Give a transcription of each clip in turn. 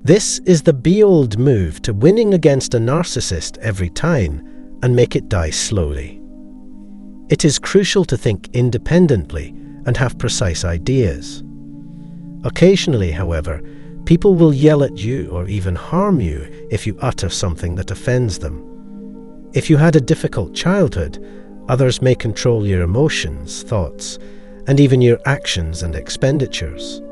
This is the be-old move to winning against a narcissist every time and make it die slowly. It is crucial to think independently and have precise ideas. Occasionally, however, people will yell at you or even harm you if you utter something that offends them. If you had a difficult childhood, others may control your emotions, thoughts, and even your actions and expenditures.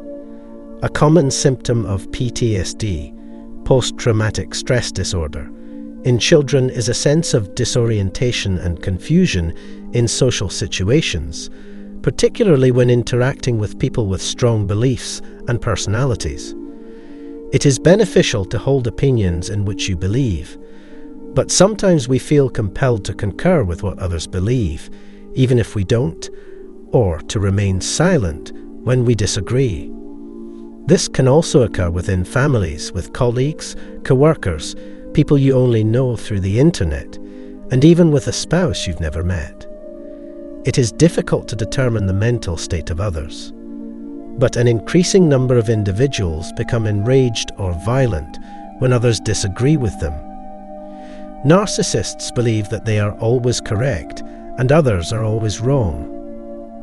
A common symptom of PTSD, post-traumatic stress disorder, in children is a sense of disorientation and confusion in social situations, particularly when interacting with people with strong beliefs and personalities. It is beneficial to hold opinions in which you believe, but sometimes we feel compelled to concur with what others believe, even if we don't, or to remain silent when we disagree. This can also occur within families, with colleagues, co-workers, people you only know through the internet, and even with a spouse you've never met. It is difficult to determine the mental state of others, but an increasing number of individuals become enraged or violent when others disagree with them. Narcissists believe that they are always correct and others are always wrong.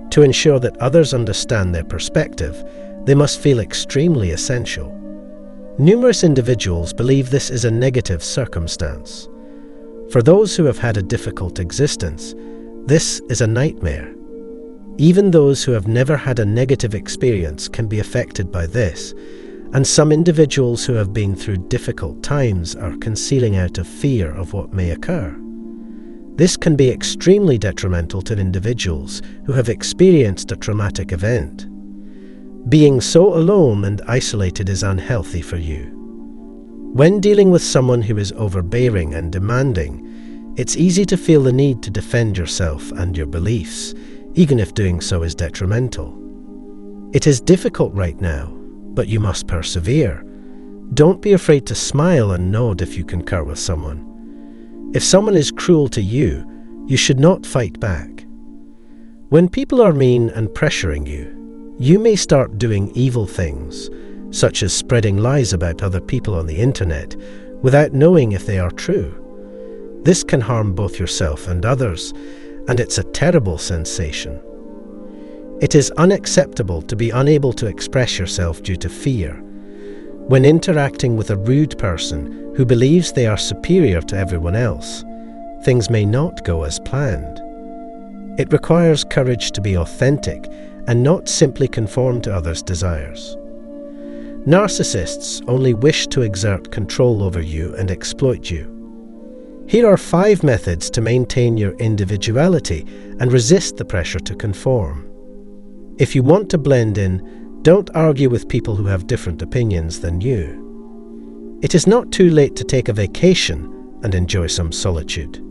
To ensure that others understand their perspective, they must feel extremely essential. Numerous individuals believe this is a negative circumstance. For those who have had a difficult existence, this is a nightmare. Even those who have never had a negative experience can be affected by this, and some individuals who have been through difficult times are concealing out of fear of what may occur. This can be extremely detrimental to individuals who have experienced a traumatic event. Being so alone and isolated is unhealthy for you. When dealing with someone who is overbearing and demanding, it's easy to feel the need to defend yourself and your beliefs, even if doing so is detrimental. It is difficult right now, but you must persevere. Don't be afraid to smile and nod if you concur with someone. If someone is cruel to you, you should not fight back. When people are mean and pressuring you, you may start doing evil things, such as spreading lies about other people on the internet, without knowing if they are true. This can harm both yourself and others, and it's a terrible sensation. It is unacceptable to be unable to express yourself due to fear. When interacting with a rude person who believes they are superior to everyone else, things may not go as planned. It requires courage to be authentic and not simply conform to others' desires. Narcissists only wish to exert control over you and exploit you. Here are 5 methods to maintain your individuality and resist the pressure to conform. If you want to blend in, don't argue with people who have different opinions than you. It is not too late to take a vacation and enjoy some solitude.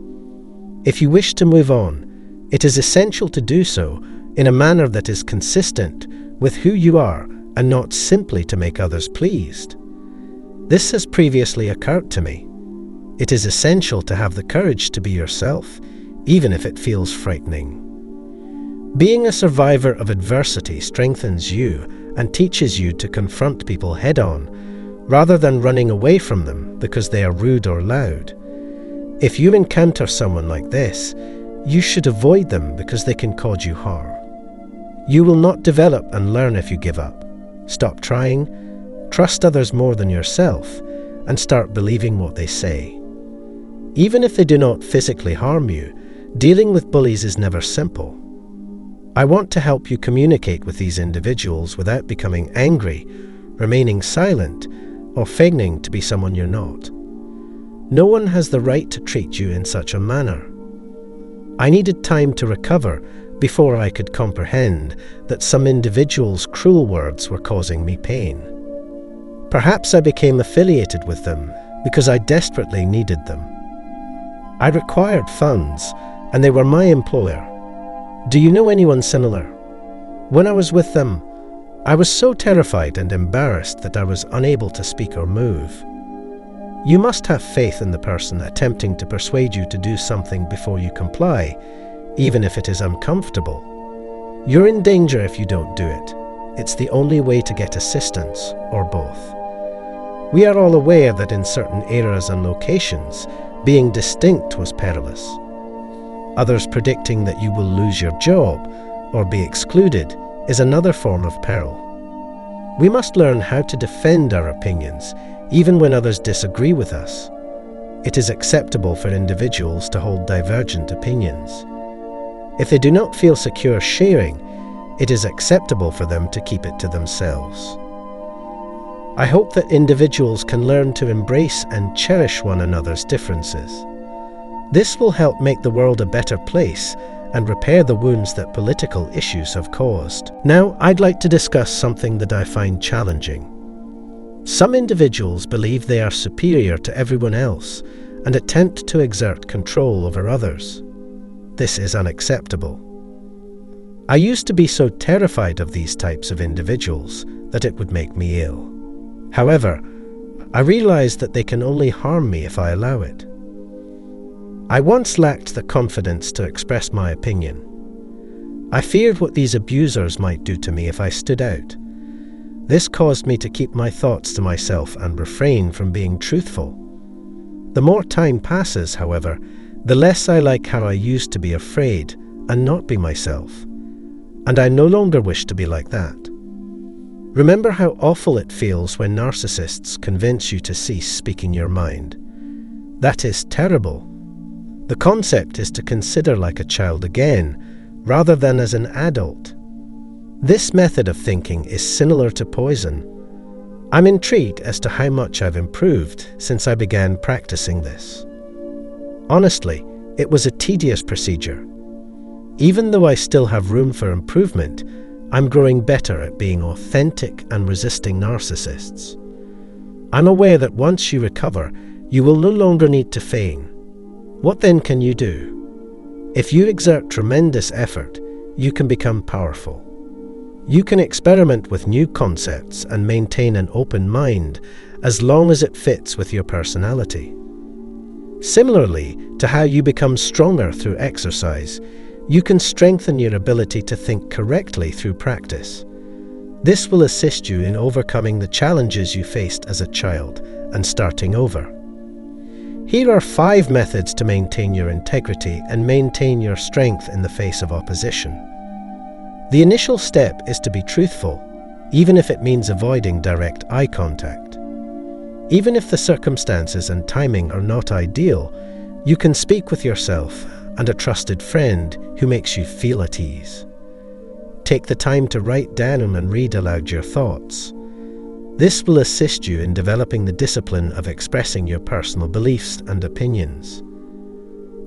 If you wish to move on, it is essential to do so in a manner that is consistent with who you are and not simply to make others pleased. This has previously occurred to me. It is essential to have the courage to be yourself, even if it feels frightening. Being a survivor of adversity strengthens you and teaches you to confront people head-on, rather than running away from them because they are rude or loud. If you encounter someone like this, you should avoid them because they can cause you harm. You will not develop and learn if you give up. Stop trying, trust others more than yourself, and start believing what they say. Even if they do not physically harm you, dealing with bullies is never simple. I want to help you communicate with these individuals without becoming angry, remaining silent, or feigning to be someone you're not. No one has the right to treat you in such a manner. I needed time to recover before I could comprehend that some individuals' cruel words were causing me pain. Perhaps I became affiliated with them because I desperately needed them. I required funds, and they were my employer. Do you know anyone similar? When I was with them, I was so terrified and embarrassed that I was unable to speak or move. You must have faith in the person attempting to persuade you to do something before you comply, even if it is uncomfortable. You're in danger if you don't do it. It's the only way to get assistance, or both. We are all aware that in certain eras and locations, being distinct was perilous. Others predicting that you will lose your job or be excluded is another form of peril. We must learn how to defend our opinions, even when others disagree with us. It is acceptable for individuals to hold divergent opinions. If they do not feel secure sharing, it is acceptable for them to keep it to themselves. I hope that individuals can learn to embrace and cherish one another's differences. This will help make the world a better place and repair the wounds that political issues have caused. Now, I'd like to discuss something that I find challenging. Some individuals believe they are superior to everyone else and attempt to exert control over others. This is unacceptable. I used to be so terrified of these types of individuals that it would make me ill. However, I realized that they can only harm me if I allow it. I once lacked the confidence to express my opinion. I feared what these abusers might do to me if I stood out. This caused me to keep my thoughts to myself and refrain from being truthful. The more time passes, however, the less I like how I used to be afraid and not be myself. And I no longer wish to be like that. Remember how awful it feels when narcissists convince you to cease speaking your mind. That is terrible. The concept is to consider like a child again, rather than as an adult. This method of thinking is similar to poison. I'm intrigued as to how much I've improved since I began practicing this. Honestly, it was a tedious procedure. Even though I still have room for improvement, I'm growing better at being authentic and resisting narcissists. I'm aware that once you recover, you will no longer need to feign. What then can you do? If you exert tremendous effort, you can become powerful. You can experiment with new concepts and maintain an open mind as long as it fits with your personality. Similarly to how you become stronger through exercise, you can strengthen your ability to think correctly through practice. This will assist you in overcoming the challenges you faced as a child and starting over. Here are 5 methods to maintain your integrity and maintain your strength in the face of opposition. The initial step is to be truthful, even if it means avoiding direct eye contact. Even if the circumstances and timing are not ideal, you can speak with yourself and a trusted friend who makes you feel at ease. Take the time to write down and read aloud your thoughts. This will assist you in developing the discipline of expressing your personal beliefs and opinions.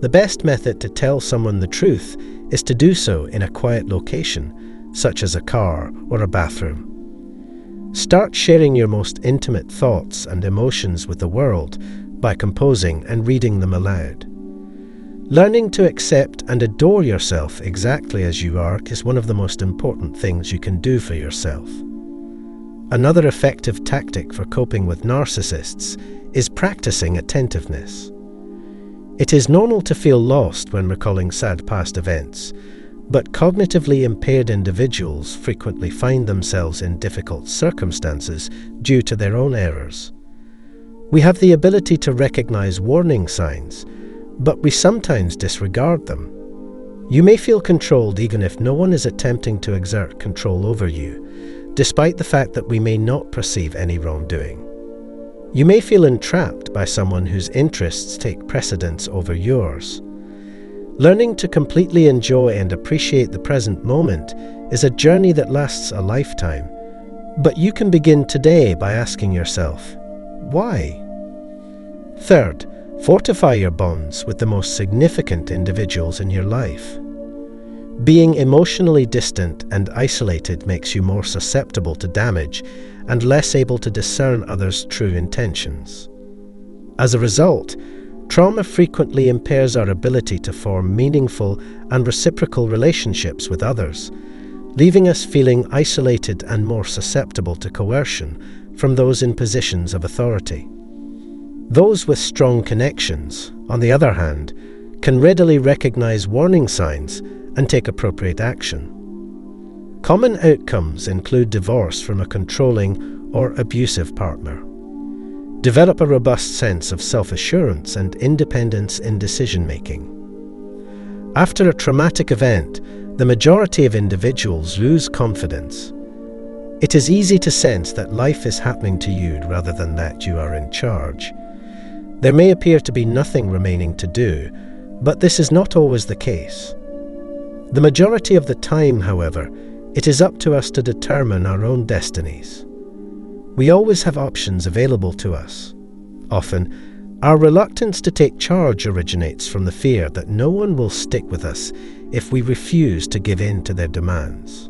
The best method to tell someone the truth is to do so in a quiet location, such as a car or a bathroom. Start sharing your most intimate thoughts and emotions with the world by composing and reading them aloud. Learning to accept and adore yourself exactly as you are is one of the most important things you can do for yourself. Another effective tactic for coping with narcissists is practicing attentiveness. It is normal to feel lost when recalling sad past events, but cognitively impaired individuals frequently find themselves in difficult circumstances due to their own errors. We have the ability to recognize warning signs, but we sometimes disregard them. You may feel controlled even if no one is attempting to exert control over you, despite the fact that we may not perceive any wrongdoing. You may feel entrapped by someone whose interests take precedence over yours. Learning to completely enjoy and appreciate the present moment is a journey that lasts a lifetime, but you can begin today by asking yourself, why? Third, fortify your bonds with the most significant individuals in your life. Being emotionally distant and isolated makes you more susceptible to damage and less able to discern others' true intentions. As a result, trauma frequently impairs our ability to form meaningful and reciprocal relationships with others, leaving us feeling isolated and more susceptible to coercion from those in positions of authority. Those with strong connections, on the other hand, can readily recognize warning signs and take appropriate action. Common outcomes include divorce from a controlling or abusive partner. Develop a robust sense of self-assurance and independence in decision-making. After a traumatic event, the majority of individuals lose confidence. It is easy to sense that life is happening to you rather than that you are in charge. There may appear to be nothing remaining to do, but this is not always the case. The majority of the time, however, it is up to us to determine our own destinies. We always have options available to us. Often, our reluctance to take charge originates from the fear that no one will stick with us if we refuse to give in to their demands.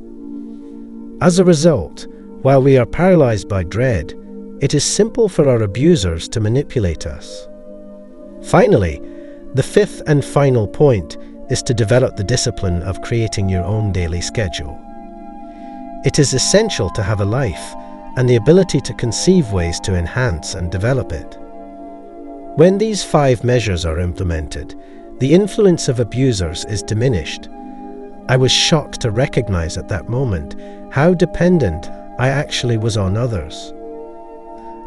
As a result, while we are paralyzed by dread, it is simple for our abusers to manipulate us. Finally, the fifth and final point is to develop the discipline of creating your own daily schedule. It is essential to have a life and the ability to conceive ways to enhance and develop it. When these 5 measures are implemented, the influence of abusers is diminished. I was shocked to recognize at that moment how dependent I actually was on others.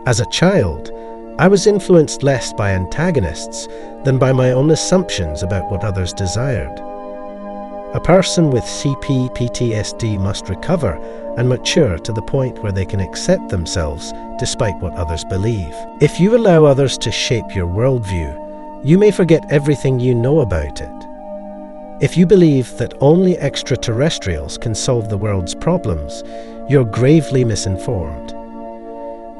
As a child, I was influenced less by antagonists than by my own assumptions about what others desired. A person with PTSD must recover and mature to the point where they can accept themselves despite what others believe. If you allow others to shape your worldview, you may forget everything you know about it. If you believe that only extraterrestrials can solve the world's problems, you're gravely misinformed.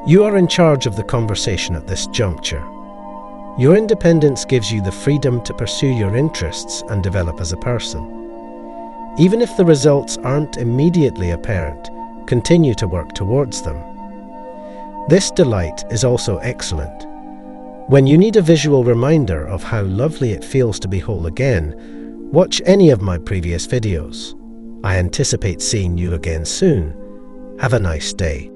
You are in charge of the conversation at this juncture. Your independence gives you the freedom to pursue your interests and develop as a person. Even if the results aren't immediately apparent, continue to work towards them. This delight is also excellent. When you need a visual reminder of how lovely it feels to be whole again, watch any of my previous videos. I anticipate seeing you again soon. Have a nice day.